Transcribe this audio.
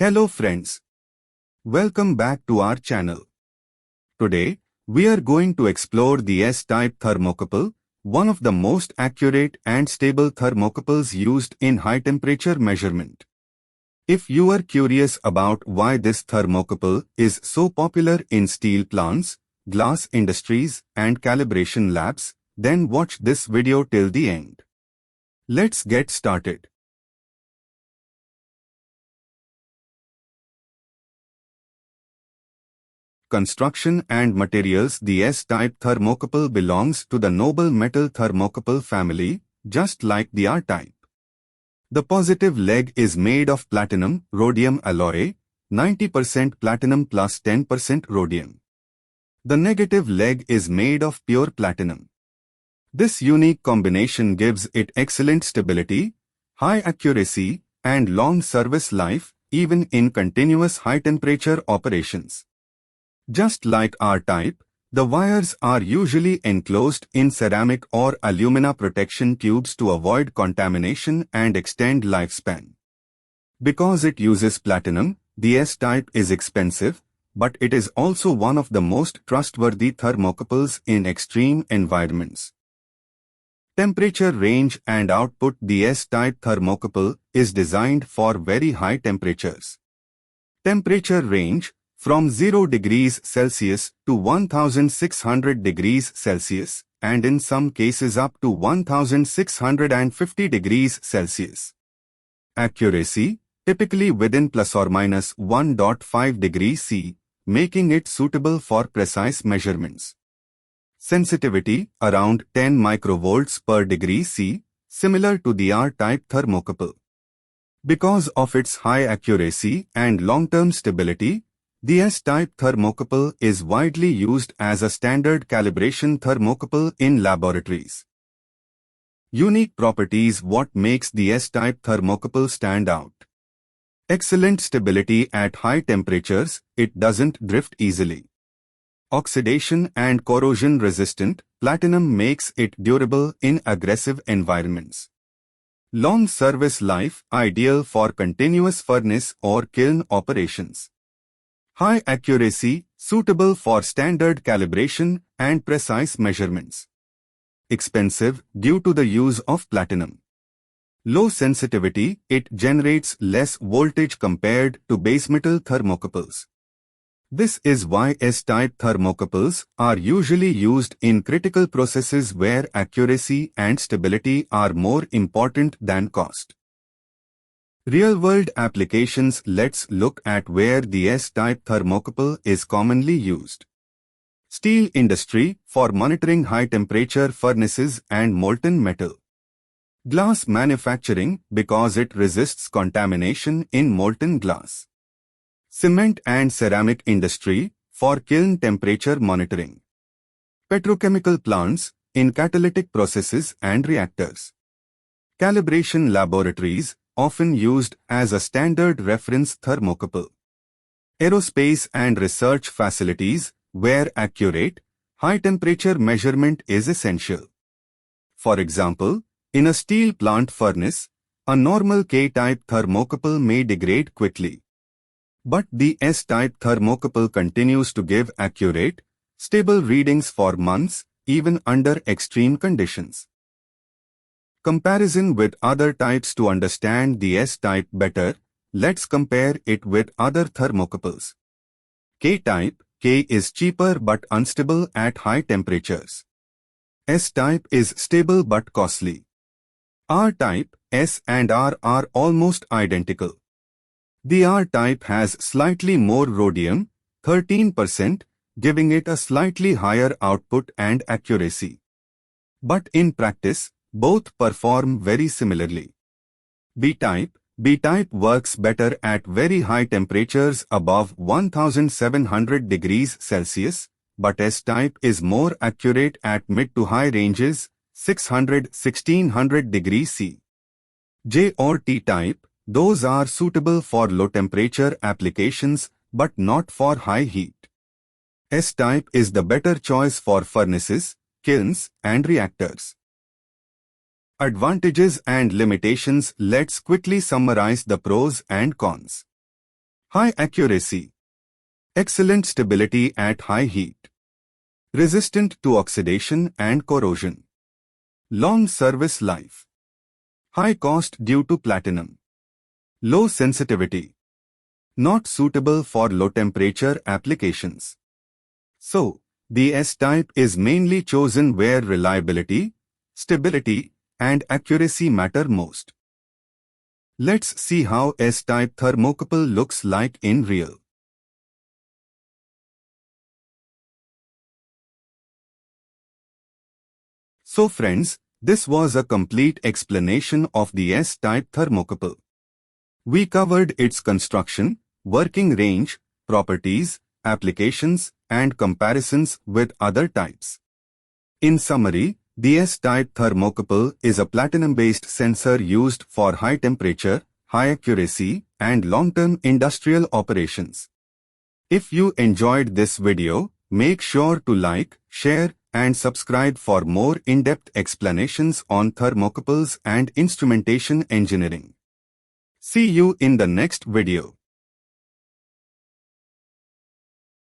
Hello friends. Welcome back to our channel. Today, we are going to explore the S Type Thermocouple, one of the most accurate and stable thermocouples used in high-temperature measurement. If you are curious about why this thermocouple is so popular in steel plants, glass industries, and calibration labs, then watch this video till the end. Let's get started. Construction and materials. The S Type Thermocouple belongs to the noble metal thermocouple family, just like the R type. The positive leg is made of platinum, rhodium alloy, 90% platinum plus 10% rhodium. The negative leg is made of pure platinum. This unique combination gives it excellent stability, high accuracy, and long service life, even in continuous high-temperature operations. Just like R type, the wires are usually enclosed in ceramic or alumina protection tubes to avoid contamination and extend lifespan. Because it uses platinum, the S type is expensive, but it is also one of the most trustworthy thermocouples in extreme environments. Temperature range and output. The S type thermocouple is designed for very high temperatures. Temperature range from 0 degrees Celsius to 1600 degrees Celsius, and in some cases up to 1650 degrees Celsius. Accuracy, typically within plus or minus 1.5 degrees C, making it suitable for precise measurements. Sensitivity, around 10 microvolts per degree C, similar to the R-type thermocouple. Because of its high accuracy and long-term stability, the S-type thermocouple is widely used as a standard calibration thermocouple in laboratories. Unique properties. What makes the S-type thermocouple stand out? Excellent stability at high temperatures. It doesn't drift easily. Oxidation and corrosion resistant. Platinum makes it durable in aggressive environments. Long service life, ideal for continuous furnace or kiln operations. High accuracy, suitable for standard calibration and precise measurements. Expensive due to the use of platinum. Low sensitivity, it generates less voltage compared to base metal thermocouples. This is why S-type thermocouples are usually used in critical processes where accuracy and stability are more important than cost. Real-world applications. Let's look at where the S-type thermocouple is commonly used. Steel industry, for monitoring high-temperature furnaces and molten metal. Glass manufacturing, because it resists contamination in molten glass. Cement and ceramic industry, for kiln temperature monitoring. Petrochemical plants, in catalytic processes and reactors. Calibration laboratories, often used as a standard reference thermocouple. Aerospace and research facilities, where accurate, high-temperature measurement is essential. For example, in a steel plant furnace, a normal K-type thermocouple may degrade quickly. But the S-type thermocouple continues to give accurate, stable readings for months, even under extreme conditions. Comparison with other types. To understand the S-type better, let's compare it with other thermocouples. K-type, K is cheaper but unstable at high temperatures. S-type is stable but costly. R-type, S and R are almost identical. The R-type has slightly more rhodium, 13%, giving it a slightly higher output and accuracy. But in practice, both perform very similarly. B-type works better at very high temperatures above 1700 degrees Celsius, but S-type is more accurate at mid to high ranges, 600-1600 degrees C. J or T-type, those are suitable for low temperature applications but not for high heat. S-type is the better choice for furnaces, kilns, and reactors. Advantages and limitations. Let's quickly summarize the pros and cons. High accuracy. Excellent stability at high heat. Resistant to oxidation and corrosion. Long service life. High cost due to platinum. Low sensitivity. Not suitable for low temperature applications. So, the S-type is mainly chosen where reliability, stability, and accuracy matter most. Let's see how S-type thermocouple looks like in real. So friends, this was a complete explanation of the S-type thermocouple. We covered its construction, working range, properties, applications, and comparisons with other types. In summary, the S-type thermocouple is a platinum-based sensor used for high temperature, high accuracy, and long-term industrial operations. If you enjoyed this video, make sure to like, share, and subscribe for more in-depth explanations on thermocouples and instrumentation engineering. See you in the next video.